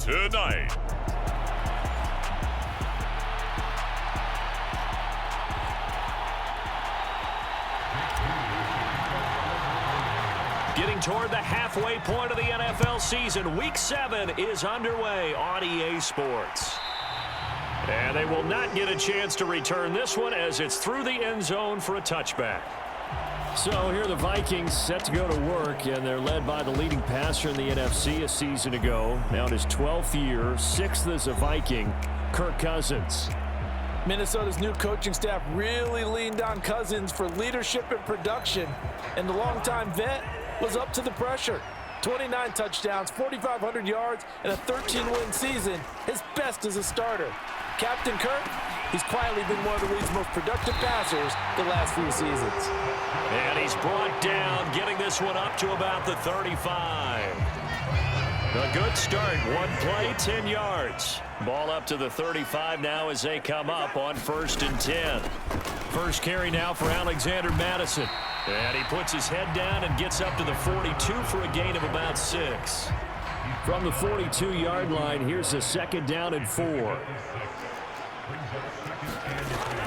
tonight. Getting toward the halfway point of the NFL season, Week 7 is underway on EA Sports. And they will not get a chance to return this one as it's through the end zone for a touchback. So here are the Vikings set to go to work, and they're led by the leading passer in the NFC a season ago. Now in his 12th year, 6th as a Viking, Kirk Cousins. Minnesota's new coaching staff really leaned on Cousins for leadership and production, and the longtime vet was up to the pressure. 29 touchdowns, 4,500 yards, and a 13-win season, his best as a starter. Captain Kirk, he's quietly been one of the league's most productive passers the last few seasons. And he's brought down, getting this one up to about the 35. A good start, one play, 10 yards. Ball up to the 35 now as they come up on 1st and 10. First carry now for Alexander Madison. And he puts his head down and gets up to the 42 for a gain of about 6. From the 42-yard line, here's a 2nd down and 4.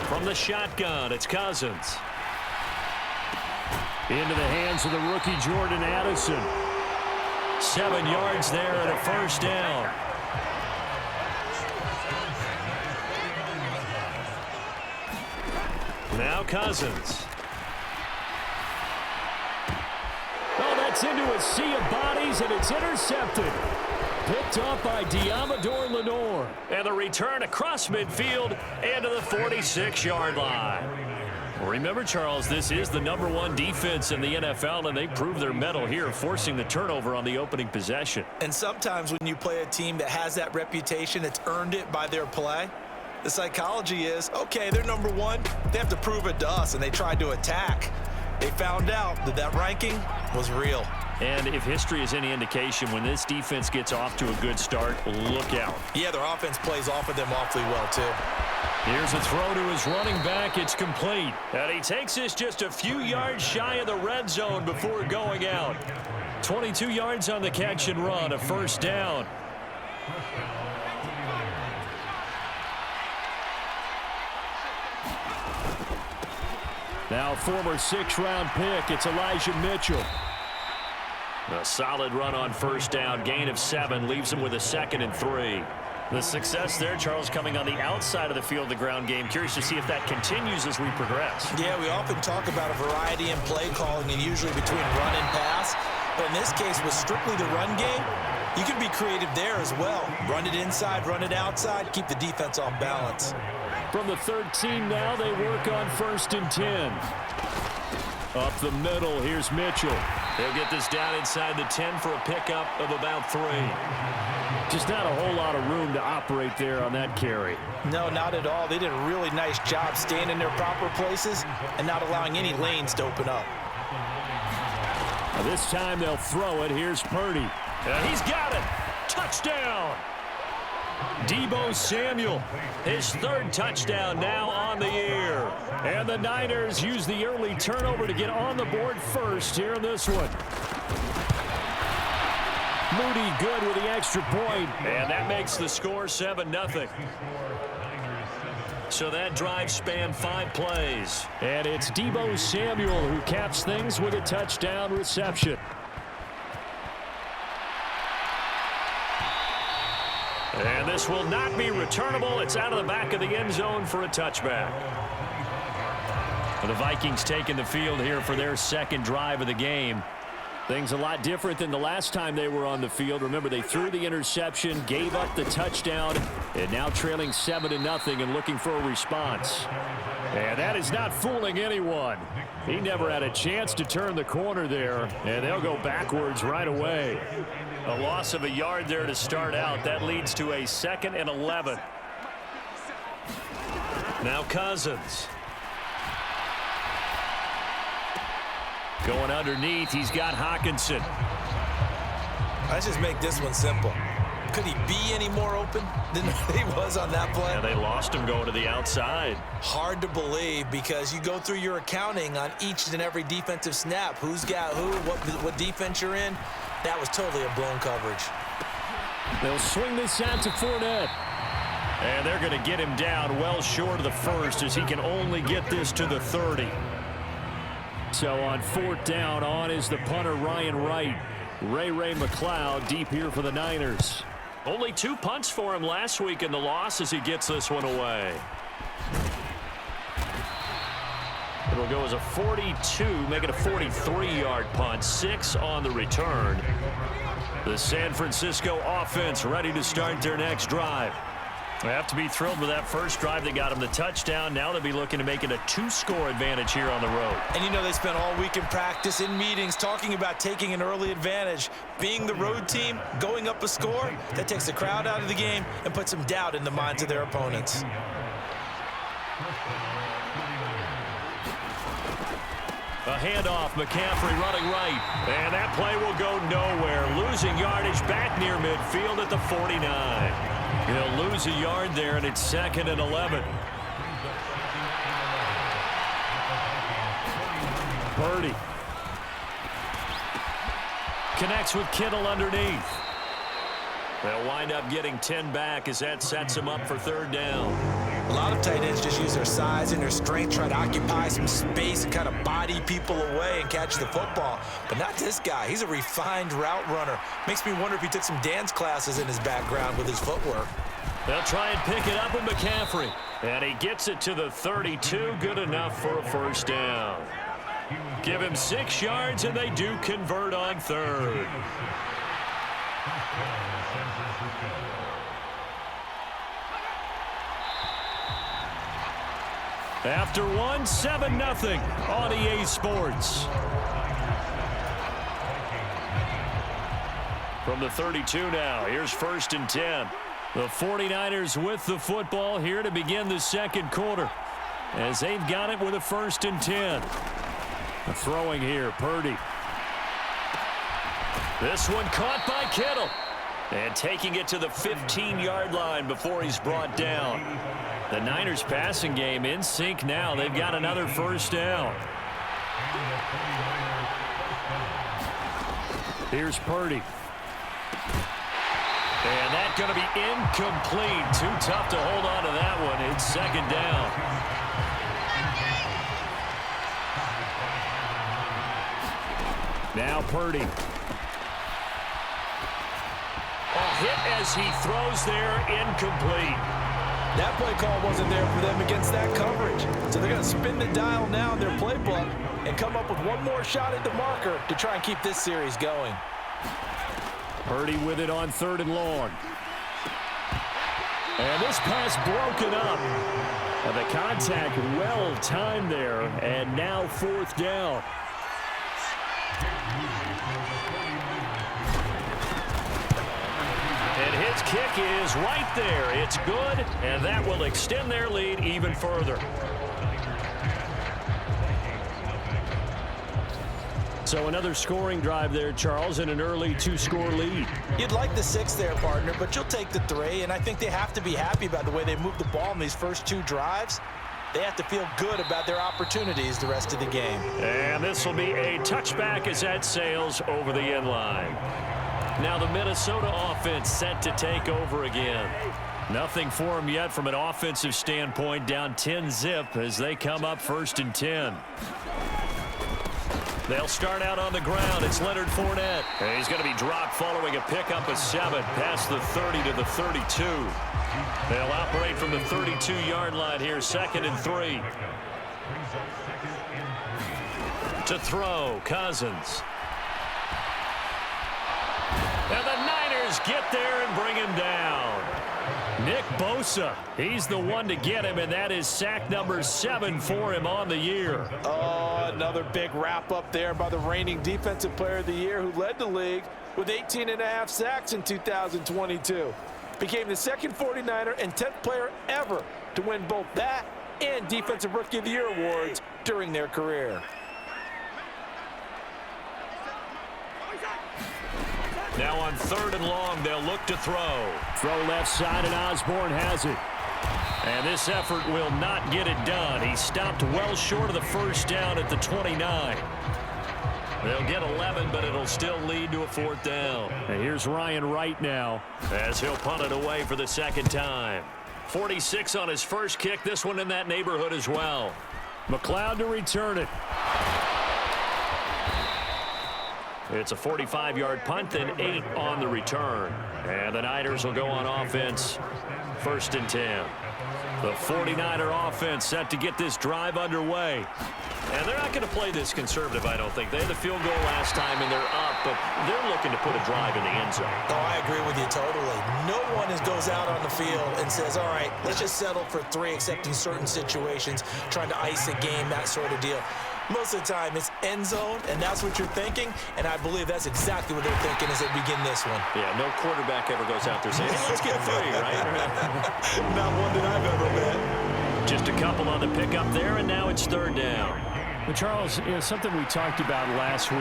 From the shotgun, it's Cousins. Into the hands of the rookie Jordan Addison. 7 yards there and a 1st down. Now Cousins. Oh, that's into a sea of bodies, and it's intercepted. Picked up by Diamador Lenore. And the return across midfield and to the 46-yard line. Remember, Charles, this is the #1 defense in the NFL, and they prove their mettle here, forcing the turnover on the opening possession. And sometimes when you play a team that has that reputation, it's earned it by their play. The psychology is, okay, they're #1. They have to prove it to us, and they tried to attack. They found out that that ranking was real. And if history is any indication, when this defense gets off to a good start, look out. Yeah, their offense plays off of them awfully well, too. Here's a throw to his running back. It's complete. And he takes this just a few yards shy of the red zone before going out. 22 yards on the catch and run, a 1st down. Now former 6th-round pick, it's Elijah Mitchell. A solid run on 1st down, gain of 7, leaves him with a 2nd and 3. The success there, Charles, coming on the outside of the field, the ground game. Curious to see if that continues as we progress. Yeah, we often talk about a variety in play calling and usually between run and pass. But in this case, with strictly the run game, you can be creative there as well. Run it inside, run it outside, keep the defense off balance. From the 13 now, they work on 1st and 10. Up the middle, here's Mitchell. He'll get this down inside the 10 for a pickup of about 3. Just not a whole lot of room to operate there on that carry. No, not at all. They did a really nice job staying in their proper places and not allowing any lanes to open up. Now this time they'll throw it. Here's Purdy. And he's got it. Touchdown. Deebo Samuel, his 3rd touchdown now on the year. And the Niners use the early turnover to get on the board first here in this one. Moody good with the extra point. And that makes the score 7-0. So that drive spanned 5 plays. And it's Deebo Samuel who caps things with a touchdown reception. And this will not be returnable. It's out of the back of the end zone for a touchback. The Vikings taking the field here for their 2nd drive of the game. Things a lot different than the last time they were on the field. Remember, they threw the interception, gave up the touchdown, and now trailing 7-0 and looking for a response. And that is not fooling anyone. He never had a chance to turn the corner there, and they'll go backwards right away. A loss of a yard there to start out. That leads to a 2nd and 11. Now Cousins. Going underneath, he's got Hockenson. Let's just make this one simple. Could he be any more open than he was on that play? Yeah, they lost him going to the outside. Hard to believe because you go through your accounting on each and every defensive snap. Who's got who, what defense you're in. That was totally a blown coverage. They'll swing this out to Fournette. And they're going to get him down well short of the first as he can only get this to the 30. So on 4th down, on is the punter Ryan Wright. Ray McLeod deep here for the Niners. Only 2 punts for him last week in the loss as he gets this one away. It'll go as a 42, make it a 43-yard punt, 6 on the return. The San Francisco offense ready to start their next drive. They have to be thrilled with that first drive that got them the touchdown. Now they'll be looking to make it a 2-score advantage here on the road. And you know they spent all week in practice, in meetings, talking about taking an early advantage. Being the road team, going up a score, that takes the crowd out of the game and puts some doubt in the minds of their opponents. A handoff, McCaffrey running right. And that play will go nowhere. Losing yardage back near midfield at the 49. He'll lose a yard there, and it's 2nd and 11. Purdy Connects with Kittle underneath. They'll wind up getting 10 back as that sets him up for 3rd down. A lot of tight ends just use their size and their strength, try to occupy some space and kind of body people away and catch the football. But not this guy. He's a refined route runner. Makes me wonder if he took some dance classes in his background with his footwork. They'll try and pick it up with McCaffrey. And he gets it to the 32. Good enough for a 1st down. Give him 6 yards, and they do convert on 3rd. After 1, 7-0 on EA Sports. From the 32 now, here's 1st and 10. The 49ers with the football here to begin the 2nd quarter as they've got it with a 1st and 10. Throwing here, Purdy. This one caught by Kittle. And taking it to the 15-yard line before he's brought down. The Niners passing game in sync now. They've got another 1st down. Here's Purdy. And that's going to be incomplete. Too tough to hold on to that one. It's 2nd down. Now Purdy. A hit as he throws there, incomplete. That play call wasn't there for them against that coverage. So they're going to spin the dial now in their playbook and come up with one more shot at the marker to try and keep this series going. Purdy with it on 3rd and long. And this pass broken up. And the contact well timed there, and now 4th down. And his kick is right there. It's good, and that will extend their lead even further. So another scoring drive there, Charles, and an early 2-score lead. You'd like the 6 there, partner, but you'll take the 3, and I think they have to be happy about the way they moved the ball in these first 2 drives. They have to feel good about their opportunities the rest of the game. And this will be a touchback as that sails over the end line. Now the Minnesota offense set to take over again. Nothing for them yet from an offensive standpoint, down 10-zip as they come up 1st and 10. They'll start out on the ground. It's Leonard Fournette. And he's going to be dropped following a pickup of 7 past the 30 to the 32. They'll operate from the 32-yard line here, 2nd and 3. To throw, Cousins. And the Niners get there and bring him down. Nick Bosa, he's the one to get him, and that is sack number 7 for him on the year. Oh, another big wrap up there by the reigning Defensive Player of the Year who led the league with 18.5 sacks in 2022. Became the 2nd 49er and 10th player ever to win both that and Defensive Rookie of the Year awards during their career. Now on 3rd and long, they'll look to throw. Throw left side, and Osborne has it. And this effort will not get it done. He stopped well short of the 1st down at the 29. They'll get 11, but it'll still lead to a 4th down. And here's Ryan Wright now, as he'll punt it away for the 2nd time. 46 on his first kick. This one in that neighborhood as well. McLeod to return it. It's a 45-yard punt, then 8 on the return. And the Niners will go on offense, 1st and 10. The 49er offense set to get this drive underway. And they're not going to play this conservative, I don't think. They had the field goal last time, and they're up, but they're looking to put a drive in the end zone. Oh, I agree with you totally. No one goes out on the field and says, all right, let's just settle for 3, except in certain situations, trying to ice a game, that sort of deal. Most of the time, it's end zone, and that's what you're thinking, and I believe that's exactly what they're thinking as they begin this one. Yeah, no quarterback ever goes out there saying, hey, let's get 3, right? Not one that I've ever met. Just a couple on the pickup there, and now it's 3rd down. But Charles, something we talked about last week,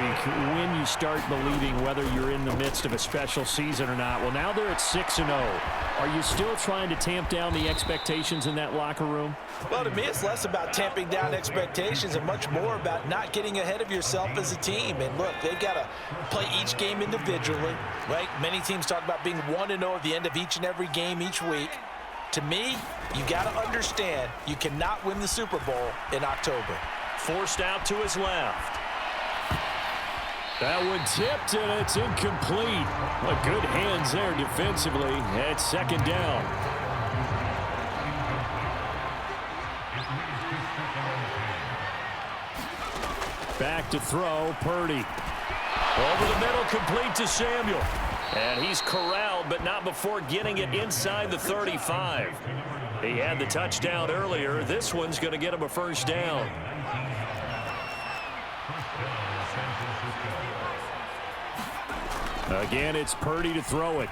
when you start believing whether you're in the midst of a special season or not. Well, now they're at 6-0. Are you still trying to tamp down the expectations in that locker room? Well, to me, it's less about tamping down expectations and much more about not getting ahead of yourself as a team. And look, they've got to play each game individually, right? Many teams talk about being 1-0 at the end of each and every game each week. To me, you got to understand you cannot win the Super Bowl in October. Forced out to his left. That one tipped, and it's incomplete. Well, good hands there defensively at 2nd down. Back to throw, Purdy. Over the middle, complete to Samuel. And he's corralled, but not before getting it inside the 35. He had the touchdown earlier. This one's going to get him a 1st down. Again, it's Purdy to throw it.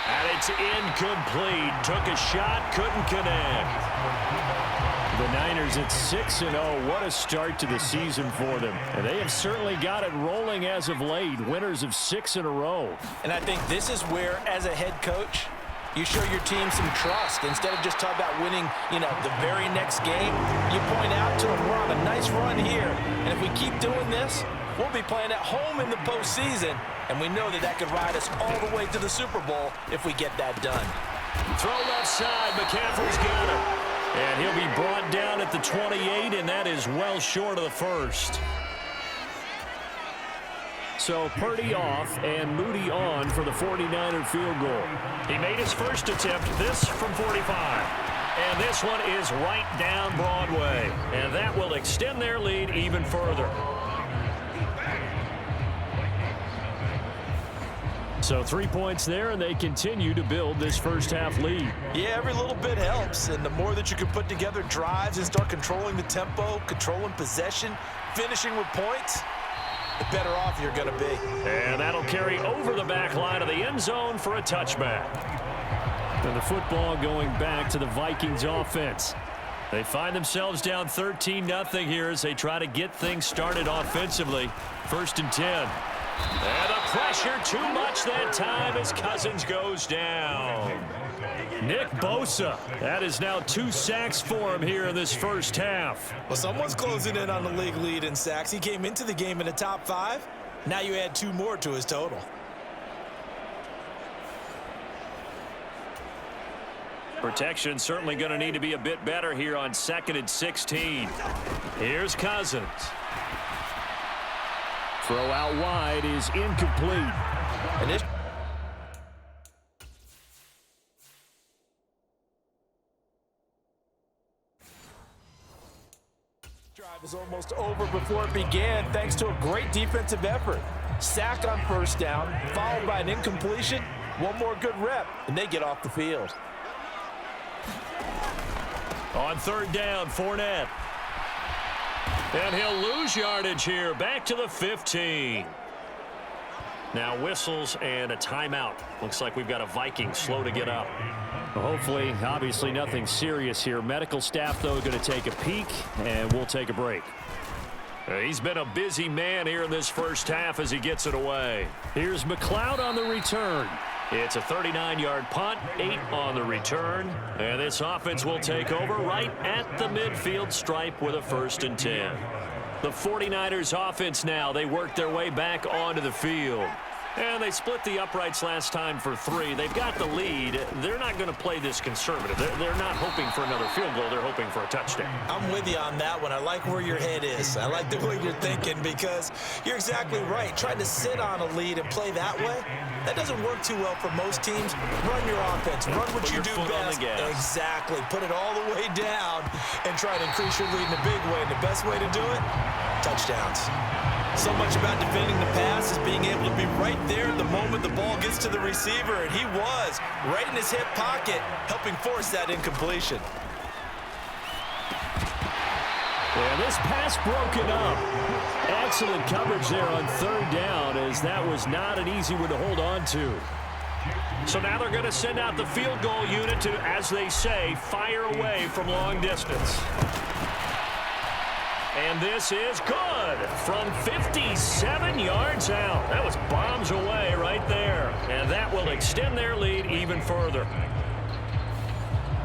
And it's incomplete. Took a shot, couldn't connect. The Niners at 6-0. What a start to the season for them. And they have certainly got it rolling as of late. Winners of 6 in a row. And I think this is where, as a head coach, you show your team some trust. Instead of just talking about winning, the very next game, you point out to them, we're on a nice run here. And if we keep doing this, we'll be playing at home in the postseason. And we know that could ride us all the way to the Super Bowl if we get that done. Throw left side. McCaffrey's got it. And he'll be brought down at the 28, and that is well short of the 1st. So Purdy off and Moody on for the 49er field goal. He made his first attempt, this from 45. And this one is right down Broadway. And that will extend their lead even further. So 3 points there, and they continue to build this first half lead. Yeah, every little bit helps, and the more that you can put together drives and start controlling the tempo, controlling possession, finishing with points, the better off you're going to be. And that'll carry over the back line of the end zone for a touchback. And the football going back to the Vikings offense. They find themselves down 13-0 here as they try to get things started offensively. 1st and 10. And the pressure too much that time as Cousins goes down. Nick Bosa. That is now 2 sacks for him here in this first half. Well, someone's closing in on the league lead in sacks. He came into the game in the top 5. Now you add 2 more to his total. Protection certainly going to need to be a bit better here on 2nd and 16. Here's Cousins. Throw out wide is incomplete. And this drive is almost over before it began, thanks to a great defensive effort. Sack on 1st down, followed by an incompletion. One more good rep, and they get off the field. On 3rd down, Fournette. And he'll lose yardage here. Back to the 15. Now whistles and a timeout. Looks like we've got a Viking slow to get up. Well, hopefully, obviously nothing serious here. Medical staff, though, going to take a peek, and we'll take a break. He's been a busy man here in this first half as he gets it away. Here's McLeod on the return. It's a 39-yard punt, 8 on the return. And this offense will take over right at the midfield stripe with a 1st and 10. The 49ers offense now, they work their way back onto the field. And they split the uprights last time for 3. They've got the lead. They're not going to play this conservative. They're not hoping for another field goal. They're hoping for a touchdown. I'm with you on that one. I like where your head is. I like the way you're thinking because you're exactly right. Trying to sit on a lead and play that way, that doesn't work too well for most teams. Run your offense. Run what you do best. Exactly. Put it all the way down and try to increase your lead in a big way. And the best way to do it, touchdowns. So much about defending the pass is being able to be right there the moment the ball gets to the receiver, and he was right in his hip pocket, helping force that incompletion. Yeah, this pass broken up. Excellent coverage there on 3rd down, as that was not an easy one to hold on to. So now they're going to send out the field goal unit to, as they say, fire away from long distance. And this is good from 57 yards out. That was bombs away right there. And that will extend their lead even further.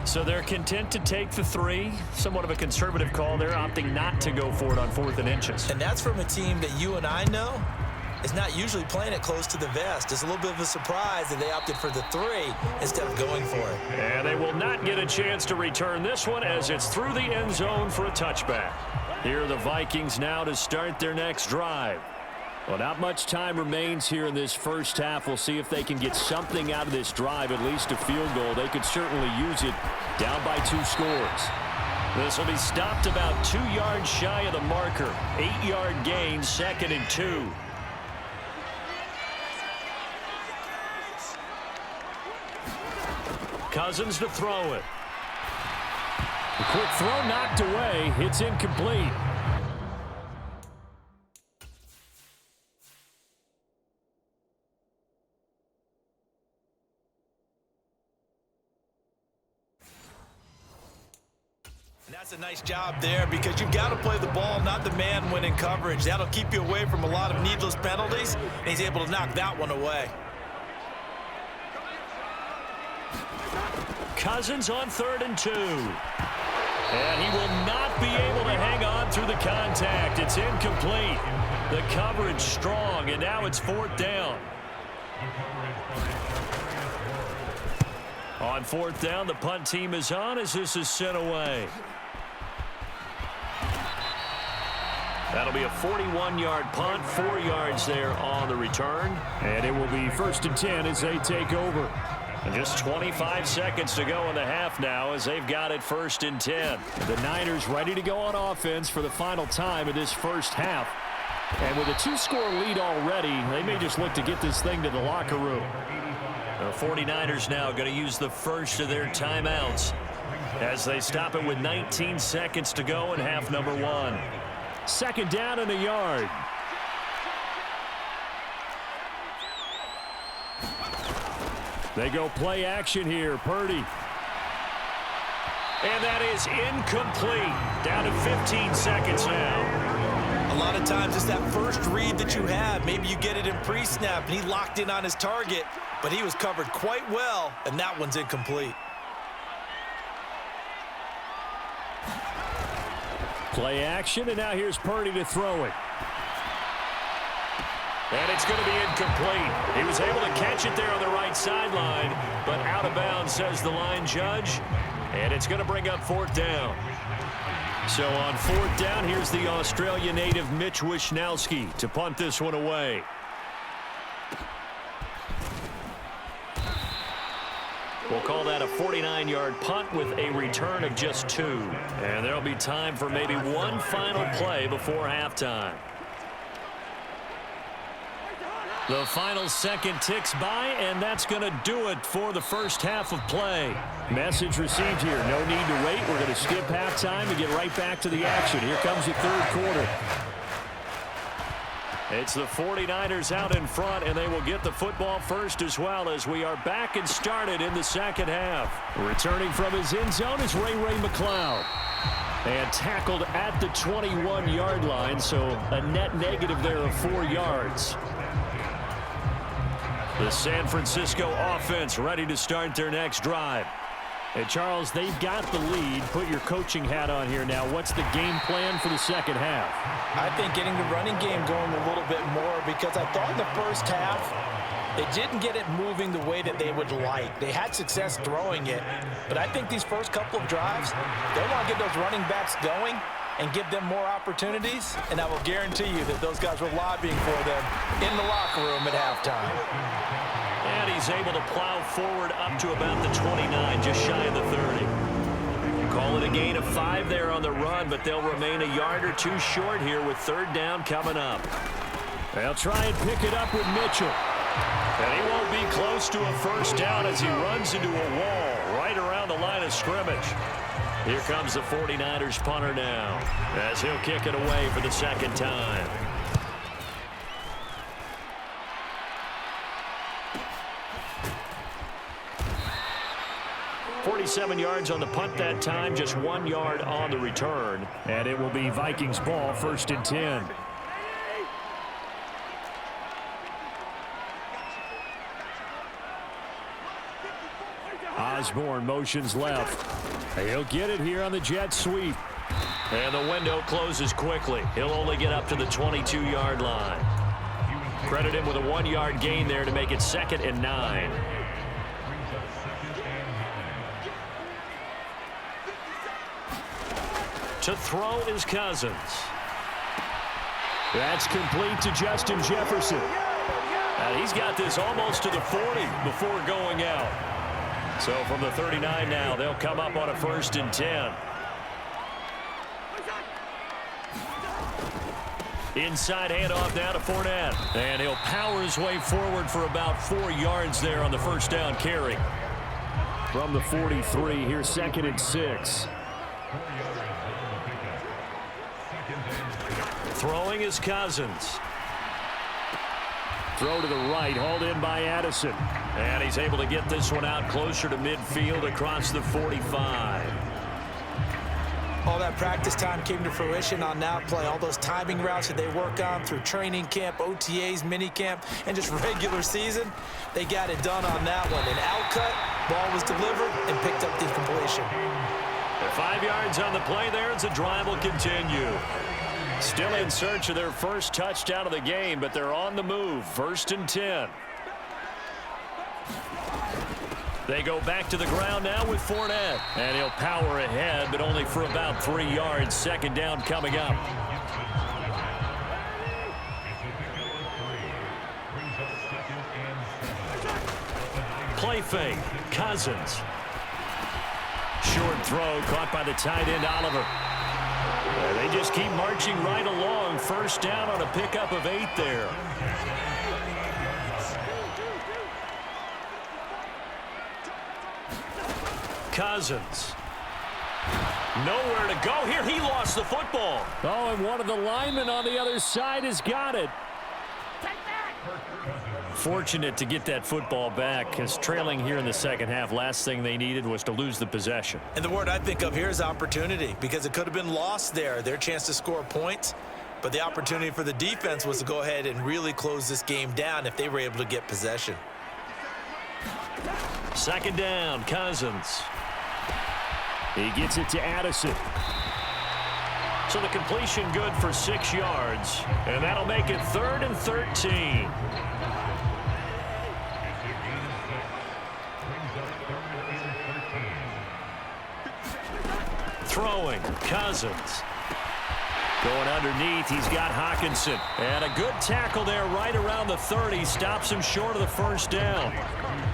So they're content to take the 3. Somewhat of a conservative call. They're opting not to go for it on 4th and inches. And that's from a team that you and I know is not usually playing it close to the vest. It's a little bit of a surprise that they opted for the 3 instead of going for it. And they will not get a chance to return this one as it's through the end zone for a touchback. Here are the Vikings now to start their next drive. Well, not much time remains here in this first half. We'll see if they can get something out of this drive, at least a field goal. They could certainly use it down by 2 scores. This will be stopped about 2 yards shy of the marker. 8-yard gain, 2nd and 2. Cousins to throw it. A quick throw knocked away. It's incomplete. And that's a nice job there because you've got to play the ball, not the man when in coverage. That'll keep you away from a lot of needless penalties, and he's able to knock that one away. Cousins on 3rd and 2. And he will not be able to hang on through the contact. It's incomplete. The coverage strong, and now it's 4th down. On 4th down, the punt team is on as this is sent away. That'll be a 41-yard punt, 4 yards there on the return. And it will be 1st and 10 as they take over. And just 25 seconds to go in the half now as they've got it 1st and 10. The Niners ready to go on offense for the final time of this first half. And with a 2-score lead already, they may just look to get this thing to the locker room. The 49ers now going to use the first of their timeouts as they stop it with 19 seconds to go in half number 1. 2nd down and a yard. They go play action here. Purdy. And that is incomplete. Down to 15 seconds now. A lot of times it's that first read that you have. Maybe you get it in pre-snap, and he locked in on his target, but he was covered quite well, and that one's incomplete. Play action, and now here's Purdy to throw it. And it's going to be incomplete. He was able to catch it there on the right sideline, but out of bounds, says the line judge. And it's going to bring up 4th down. So on 4th down, here's the Australia native Mitch Wishnowsky to punt this one away. We'll call that a 49-yard punt with a return of just 2. And there'll be time for maybe one final play before halftime. The final second ticks by, and that's going to do it for the first half of play. Message received here. No need to wait. We're going to skip halftime and get right back to the action. Here comes the 3rd quarter. It's the 49ers out in front, and they will get the football first as well as we are back and started in the second half. Returning from his end zone is Ray McLeod. And tackled at the 21-yard line, so a net negative there of 4 yards. The San Francisco offense ready to start their next drive. Hey, Charles, they've got the lead. Put your coaching hat on here now. What's the game plan for the second half? I think getting the running game going a little bit more, because I thought in the first half they didn't get it moving the way that they would like. They had success throwing it, but I think these first couple of drives, they want to get those running backs going and give them more opportunities, and I will guarantee you that those guys were lobbying for them in the locker room at halftime. And he's able to plow forward up to about the 29, just shy of the 30. Call it a gain of 5 there on the run, but they'll remain a yard or two short here with third down coming up. They'll try and pick it up with Mitchell. And he won't be close to a first down as he runs into a wall right around the line of scrimmage. Here comes the 49ers punter now, as he'll kick it away for the second time. 47 yards on the punt that time, just 1 yard on the return. And it will be Vikings ball, 1st and 10. Osborne motions left. He'll get it here on the jet sweep. And the window closes quickly. He'll only get up to the 22-yard line. Credit him with a 1-yard gain there to make it 2nd and 9. To throw is Cousins. That's complete to Justin Jefferson. And he's got this almost to the 40 before going out. So from the 39 now, they'll come up on a 1st and 10. Inside handoff now to Fournette. And he'll power his way forward for about 4 yards there on the first down carry. From the 43, here's 2nd and 6. Throwing is Cousins. Throw to the right, hauled in by Addison. And he's able to get this one out closer to midfield across the 45. All that practice time came to fruition on that play. All those timing routes that they work on through training camp, OTAs, mini camp, and just regular season, they got it done on that one. An out cut, ball was delivered, and picked up the completion. 5 yards on the play there as the drive will continue. Still in search of their first touchdown of the game, but they're on the move. 1st and 10. They go back to the ground now with Fournette. And he'll power ahead, but only for about 3 yards. 2nd down coming up. Play fake. Cousins. Short throw caught by the tight end Oliver. They just keep marching right along. 1st down on a pickup of 8 there. Cousins. Nowhere to go here. He lost the football. Oh, and one of the linemen on the other side has got it. Fortunate to get that football back, because trailing here in the second half, last thing they needed was to lose the possession. And the word I think of here is opportunity, because it could have been lost there, their chance to score points. But the opportunity for the defense was to go ahead and really close this game down if they were able to get possession. 2nd down, Cousins. He gets it to Addison. So the completion good for 6 yards, and that'll make it 3rd and 13. Throwing, Cousins. Going underneath, he's got Hawkinson. And a good tackle there right around the 30. Stops him short of the 1st down.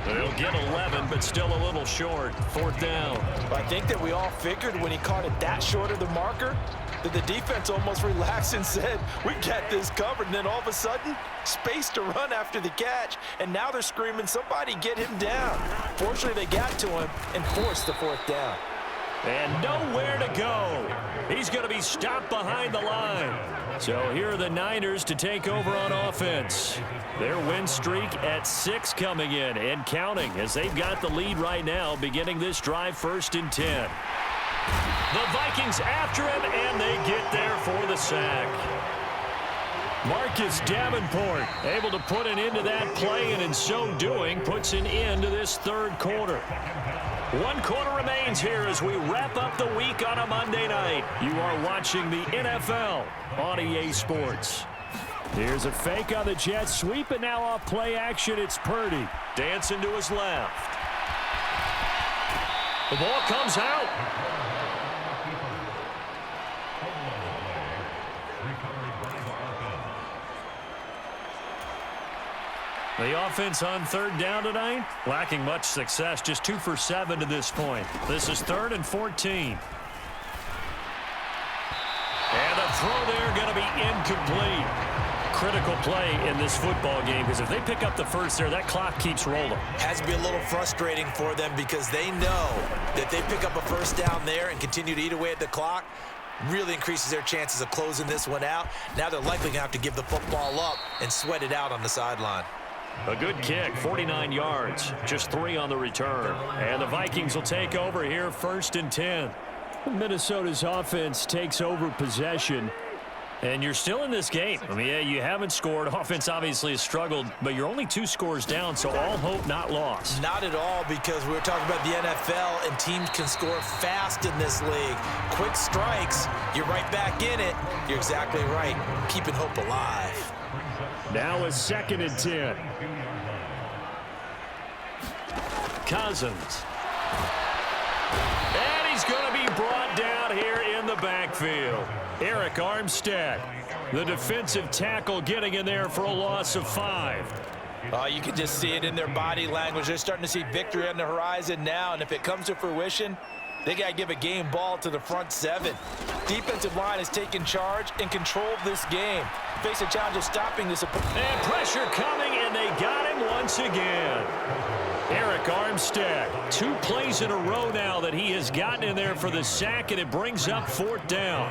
They'll get 11, but still a little short. 4th down. I think that we all figured when he caught it that short of the marker that the defense almost relaxed and said, we got this covered. And then all of a sudden, space to run after the catch. And now they're screaming, somebody get him down. Fortunately, they got to him and forced the 4th down. And nowhere to go. He's going to be stopped behind the line. So here are the Niners to take over on offense. Their win streak at 6 coming in and counting, as they've got the lead right now, beginning this drive 1st and 10. The Vikings after him, and they get there for the sack. Marcus Davenport able to put an end to that play, and in so doing puts an end to this third quarter. 1 quarter remains here as we wrap up the week on a Monday night. You are watching the NFL on EA Sports. Here's a fake on the jet sweep, and now off play action, it's Purdy. Dancing to his left. The ball comes out. The offense on third down tonight, lacking much success, just 2 for 7 to this point. This is 3rd and 14. And the throw there going to be incomplete. Critical play in this football game, because if they pick up the first there, that clock keeps rolling. Has to be a little frustrating for them because they know that they pick up a first down there and continue to eat away at the clock, really increases their chances of closing this one out. Now they're likely going to have to give the football up and sweat it out on the sideline. A good kick, 49 yards, just 3 on the return. And the Vikings will take over here, 1st and 10. Minnesota's offense takes over possession. And you're still in this game. I mean, yeah, you haven't scored. Offense obviously has struggled, but you're only 2 scores down, so all hope not lost. Not at all, because we were talking about the NFL, and teams can score fast in this league. Quick strikes, you're right back in it. You're exactly right. Keeping hope alive. Now a 2nd and 10. Cousins. And he's going to be brought down here in the backfield. Eric Armstead, the defensive tackle, getting in there for a loss of 5. You can just see it in their body language. They're starting to see victory on the horizon now, and if it comes to fruition, they got to give a game ball to the front 7. Defensive line has taken charge and controlled this game. Face a challenge of stopping this. And pressure coming, and they got him once again. Eric Armstead, 2 plays in a row now that he has gotten in there for the sack, and it brings up 4th down.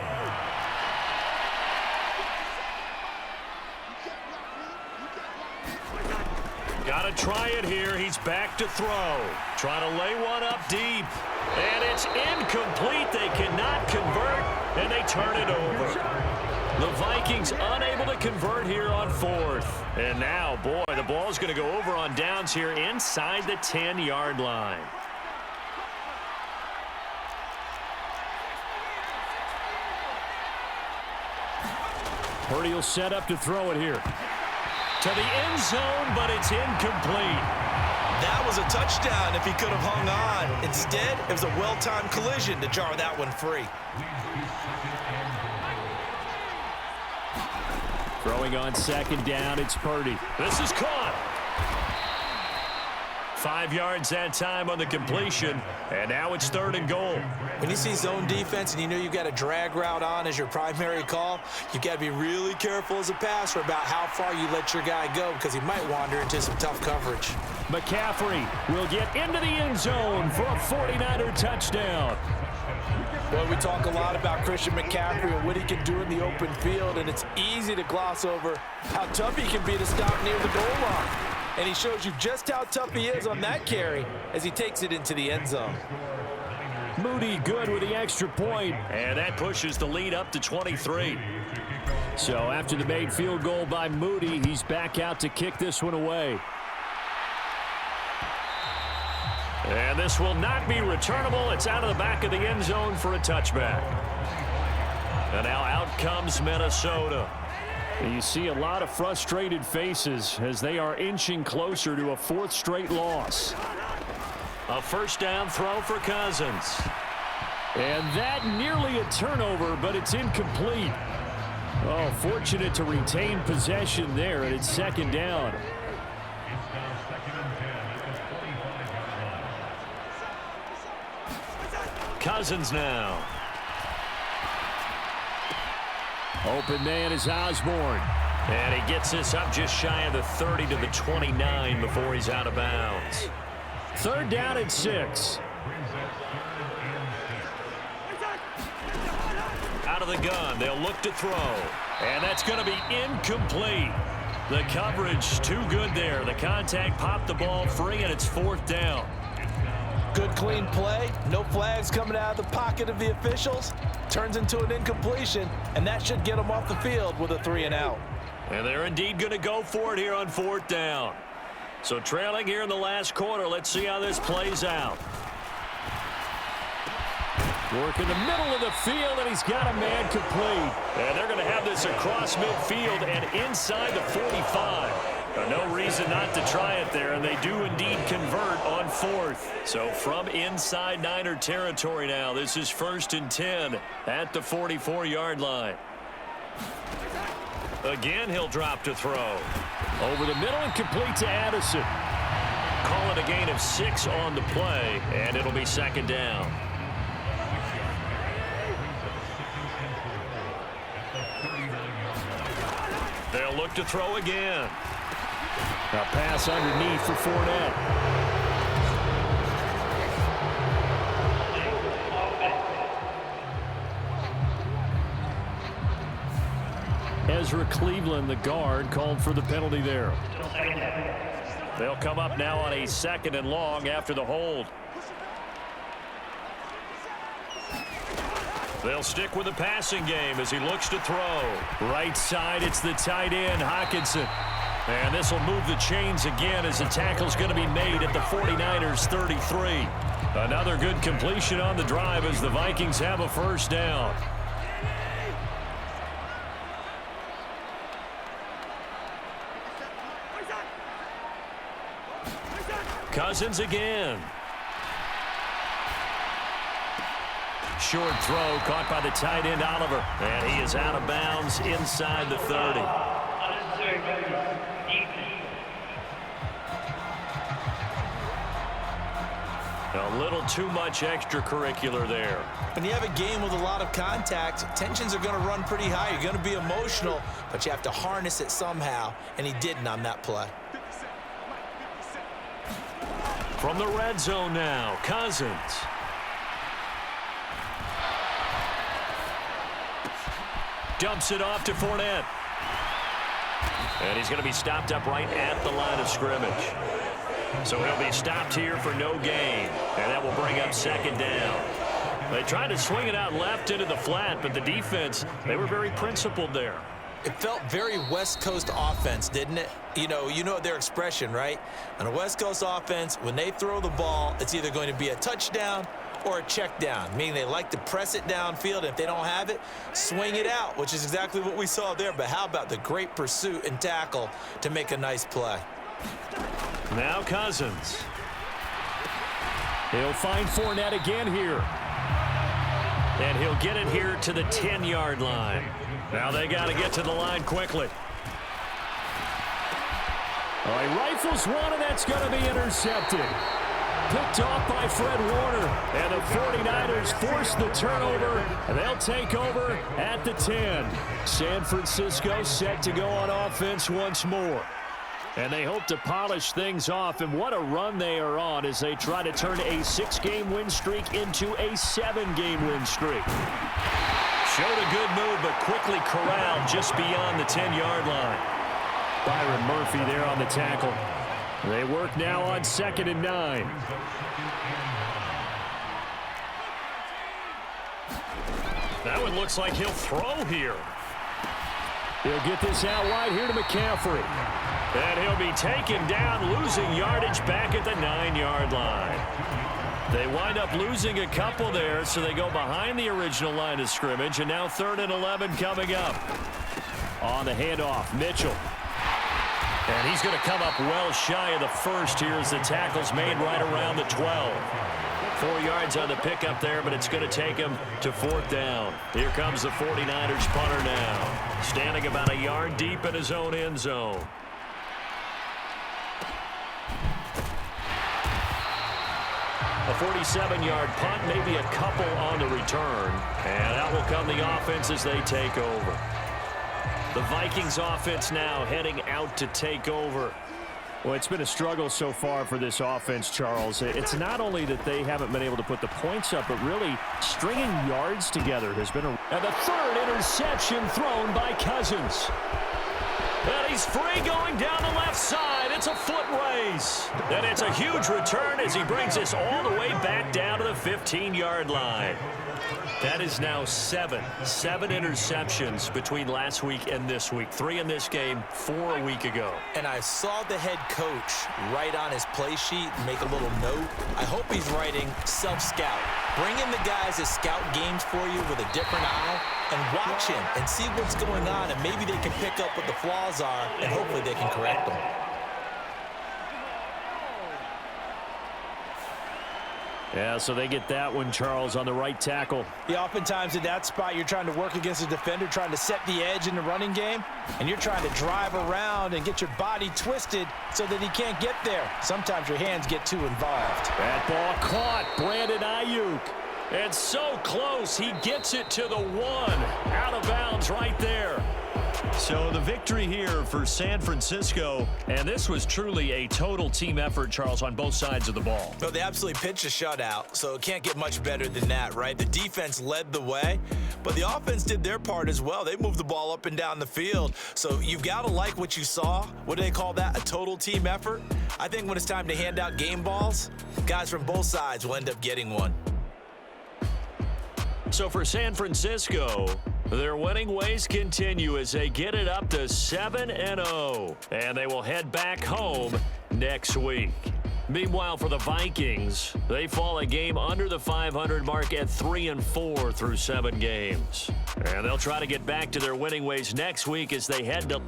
Got to try it here. He's back to throw. Trying to lay one up deep. And it's incomplete. They cannot convert, and they turn it over. The Vikings unable to convert here on 4th. And now, boy, the ball's going to go over on downs here inside the 10-yard line. Purdy will set up to throw it here. To the end zone, but it's incomplete. That was a touchdown if he could have hung on. Instead, it was a well-timed collision to jar that one free. Throwing on 2nd down, it's Purdy. This is caught. 5 yards that time on the completion, and now it's 3rd and goal. When you see zone defense and you know you've got a drag route on as your primary call, you've got to be really careful as a passer about how far you let your guy go, because he might wander into some tough coverage. McCaffrey will get into the end zone for a 49er touchdown. Well, we talk a lot about Christian McCaffrey and what he can do in the open field, and it's easy to gloss over how tough he can be to stop near the goal line. And he shows you just how tough he is on that carry as he takes it into the end zone. Moody good with the extra point. And that pushes the lead up to 23. So after the made field goal by Moody, he's back out to kick this one away. And this will not be returnable. It's out of the back of the end zone for a touchback. And now out comes Minnesota. You see a lot of frustrated faces as they are inching closer to a 4th straight loss. A 1st down throw for Cousins. And that nearly a turnover, but it's incomplete. Oh, fortunate to retain possession there, and it's 2nd down. Cousins now. Open man is Osborne. And he gets this up just shy of the 30 to the 29 before he's out of bounds. 3rd down and 6. Out of the gun, they'll look to throw. And that's going to be incomplete. The coverage too good there. The contact popped the ball free, and it's 4th down. Good clean play, no flags coming out of the pocket of the officials. Turns into an incompletion, and that should get them off the field with a 3 and out. And they're indeed going to go for it here on 4th down. So trailing here in the last quarter. Let's see how this plays out. Work in the middle of the field, and he's got a man complete. And they're going to have this across midfield and inside the 45. No reason not to try it there, and they do indeed convert on 4th. So from inside Niner territory now, this is 1st and 10 at the 44-yard line. Again, he'll drop to throw. Over the middle and complete to Addison. Call it a gain of 6 on the play, and it'll be 2nd down. They'll look to throw again. A pass underneath for Fournette. Ezra Cleveland, the guard, called for the penalty there. They'll come up now on a 2nd and long after the hold. They'll stick with the passing game as he looks to throw. Right side, it's the tight end, Hockenson. And this will move the chains again as the tackle's going to be made at the 49ers 33. Another good completion on the drive as the Vikings have a 1st down. Cousins again. Short throw caught by the tight end Oliver, and he is out of bounds inside the 30. A little too much extracurricular there. When you have a game with a lot of contact, tensions are going to run pretty high. You're going to be emotional, but you have to harness it somehow, and he didn't on that play. From the red zone now, Cousins. Dumps it off to Fournette. And he's going to be stopped up right at the line of scrimmage. So he'll be stopped here for no gain. And that will bring up 2nd down. They tried to swing it out left into the flat, but the defense, they were very principled there. It felt very West Coast offense, didn't it? You know their expression, right? On a West Coast offense, when they throw the ball, it's either going to be a touchdown or a check down, meaning they like to press it downfield. If they don't have it, swing it out, which is exactly what we saw there. But how about the great pursuit and tackle to make a nice play? Now Cousins. He'll find Fournette again here. And he'll get it here to the 10-yard line. Now they got to get to the line quickly. All right, rifles one, and that's going to be intercepted. Picked off by Fred Warner. And the 49ers force the turnover, and they'll take over at the 10. San Francisco set to go on offense once more. And they hope to polish things off, and what a run they are on as they try to turn a 6-game win streak into a 7-game win streak. Showed a good move, but quickly corralled just beyond the 10-yard line. Byron Murphy there on the tackle. They work now on 2nd and 9. That one looks like he'll throw here. He'll get this out wide here to McCaffrey. And he'll be taken down, losing yardage back at the 9-yard line. They wind up losing a couple there, so they go behind the original line of scrimmage, and now 3rd and 11 coming up. On the handoff, Mitchell. And he's going to come up well shy of the first here as the tackle's made right around the 12. 4 yards on the pickup there, but it's going to take him to 4th down. Here comes the 49ers punter now, standing about a yard deep in his own end zone. A 47-yard punt, maybe a couple on the return. And out will come the offense as they take over. The Vikings offense now heading out to take over. Well, it's been a struggle so far for this offense, Charles. It's not only that they haven't been able to put the points up, but really stringing yards together has been a... And the 3rd interception thrown by Cousins. And he's free going down the left side. It's a foot race. And it's a huge return as he brings us all the way back down to the 15-yard line. That is now seven interceptions between last week and this week. 3 in this game, 4 a week ago. And I saw the head coach write on his play sheet, make a little note. I hope he's writing self-scout. Bring in the guys that scout games for you with a different eye and watch him and see what's going on, and maybe they can pick up what the flaws are, and hopefully they can correct them. Yeah, so they get that one, Charles, on the right tackle. Yeah, oftentimes in that spot, you're trying to work against a defender, trying to set the edge in the running game, and you're trying to drive around and get your body twisted so that he can't get there. Sometimes your hands get too involved. That ball caught. Brandon Ayuk. And so close, he gets it to the 1. Out of bounds right there. So the victory here for San Francisco, and this was truly a total team effort, Charles, on both sides of the ball. No, they absolutely pitched a shutout, so it can't get much better than that, right? The defense led the way, but the offense did their part as well. They moved the ball up and down the field, so you've got to like what you saw. What do they call that? A total team effort? I think when it's time to hand out game balls, guys from both sides will end up getting one. So for San Francisco, their winning ways continue as they get it up to 7-0, and they will head back home next week. Meanwhile, for the Vikings, they fall a game under the 500 mark at 3-4 through 7 games. And they'll try to get back to their winning ways next week as they head to